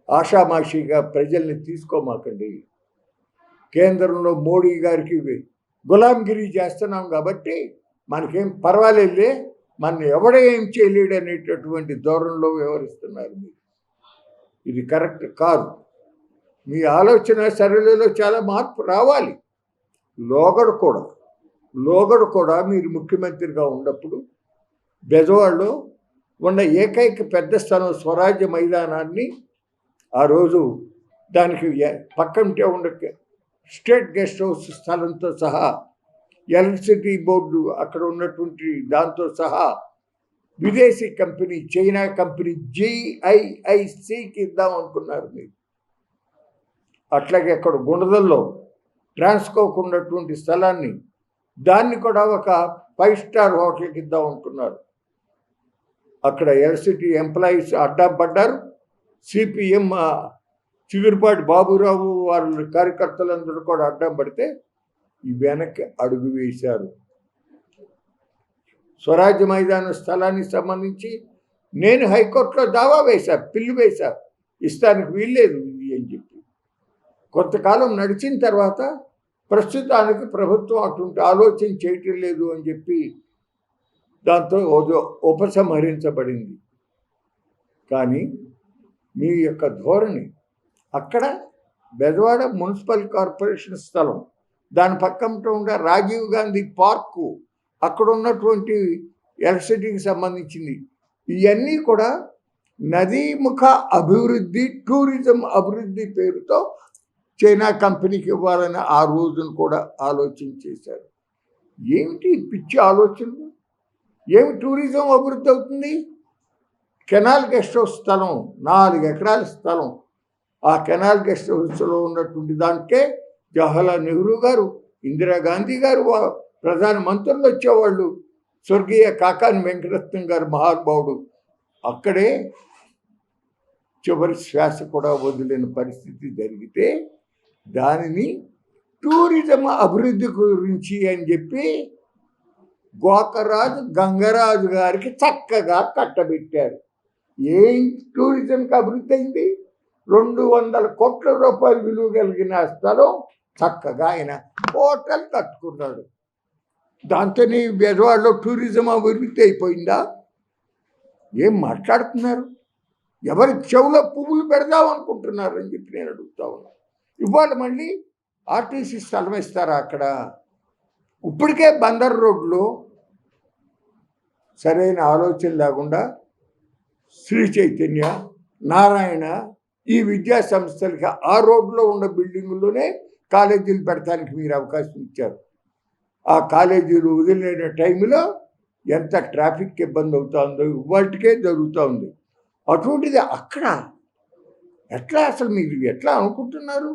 ఆషామాషిగా ప్రజల్ని తీసుకోమాకండి. కేంద్రంలో మోడీ గారికి గులాంగిరి చేస్తున్నాం కాబట్టి మనకేం పర్వాలేదులే, మన ఎవడేం చేయలేడు అనేటటువంటి ధోరణిలో వ్యవహరిస్తున్నారు మీరు. ఇది కరెక్ట్ కాదు. మీ ఆలోచన సరళిలో చాలా మార్పు రావాలి. లోగడు కూడా మీరు ముఖ్యమంత్రిగా ఉన్నప్పుడు బెజవాడలో ఉన్న ఏకైక పెద్ద స్థలం స్వరాజ్య మైదానాన్ని ఆ రోజు దానికి పక్కనే ఉండే స్టేట్ గెస్ట్ హౌస్ స్థలంతో సహా ఎలక్ట్రిసిటీ బోర్డు అక్కడ ఉన్నటువంటి దాంతో సహా విదేశీ కంపెనీ, చైనా కంపెనీ GIICకి ఇద్దాం అనుకున్నారు మీరు. అట్లాగే అక్కడ గుణదల్లో ట్రాన్స్కోకు ఉన్నటువంటి స్థలాన్ని దాన్ని కూడా ఒక 5 స్టార్ హోటల్కి ఇద్దాం అనుకున్నారు. అక్కడ ఎలక్ట్రిసిటీ ఎంప్లాయీస్ అడ్డం పడ్డారు. CPM చిగురుపాటి బాబురావు వాళ్ళ కార్యకర్తలందరూ కూడా అడ్డం పడితే ఈ వెనక్కి అడుగు వేశారు. స్వరాజ్య మైదాన స్థలానికి సంబంధించి నేను హైకోర్టులో దావా వేశా, పిల్లు వేశా, ఇస్తానికి వీల్లేదు ఇది అని చెప్పి. కొంతకాలం నడిచిన తర్వాత ప్రస్తుతానికి ప్రభుత్వం అటువంటి ఆలోచన చేయటం లేదు అని చెప్పి దాంతో ఉపసంహరించబడింది. కానీ మీ యొక్క ధోరణి అక్కడ బెజవాడ మున్సిపల్ కార్పొరేషన్ స్థలం, దాని పక్కన ఉండే రాజీవ్ గాంధీ పార్కు, అక్కడ ఉన్నటువంటి ఎలక్ట్రిసిటీకి సంబంధించింది ఇవన్నీ కూడా నదీముఖ అభివృద్ధి, టూరిజం అభివృద్ధి పేరుతో చైనా కంపెనీకి ఇవ్వాలని ఆ రోజున కూడా ఆలోచన చేశారు. ఏమిటి పిచ్చి ఆలోచనలు? ఏమి టూరిజం అభివృద్ధి అవుతుంది? కెనాల్ గెస్ట్ హౌస్ స్థలం 4 ఎకరాల స్థలం, ఆ కెనాల్ గెస్ట్ హౌస్లో ఉన్నటువంటి దానికే జవహర్లాల్ నెహ్రూ గారు, ఇందిరాగాంధీ గారు, ప్రధానమంత్రులు వచ్చేవాళ్ళు, స్వర్గీయ కాకాని వెంకటరత్నం గారు మహానుభావుడు అక్కడే చివరి శ్వాస కూడా వదిలిన పరిస్థితి జరిగితే దానిని టూరిజం అభివృద్ధి గురించి అని చెప్పి గోకరాజు గంగరాజు గారికి చక్కగా కట్టబెట్టారు. ఏం టూరిజంకి అభివృద్ధి అయింది? 200 కోట్ల రూపాయలు విలువ కలిగిన స్థలం చక్కగా ఆయన హోటల్ కట్టుకున్నాడు. దాంతోనే బెజవాడలో టూరిజం అభివృద్ధి అయిపోయిందా? ఏం మాట్లాడుతున్నారు? ఎవరి చెవులో పువ్వులు పెడదాం అనుకుంటున్నారు అని చెప్పి నేను అడుగుతా ఉన్నా. ఇవాళ మళ్ళీ RTC స్థలం ఇస్తారా అక్కడ? ఇప్పటికే బందర్ రోడ్లో సరైన ఆలోచన లేకుండా శ్రీ చైతన్య, నారాయణ ఈ విద్యా సంస్థలకి ఆ రోడ్లో ఉన్న బిల్డింగుల్లోనే కాలేజీలు పెడతానికి మీరు అవకాశం ఇచ్చారు. ఆ కాలేజీలు వదిలిన టైంలో ఎంత ట్రాఫిక్ ఇబ్బంది అవుతుందో ఇవాటికే జరుగుతూ ఉంది. అటువంటిది అక్కడ ఎట్లా, అసలు మీరు ఎట్లా అనుకుంటున్నారు?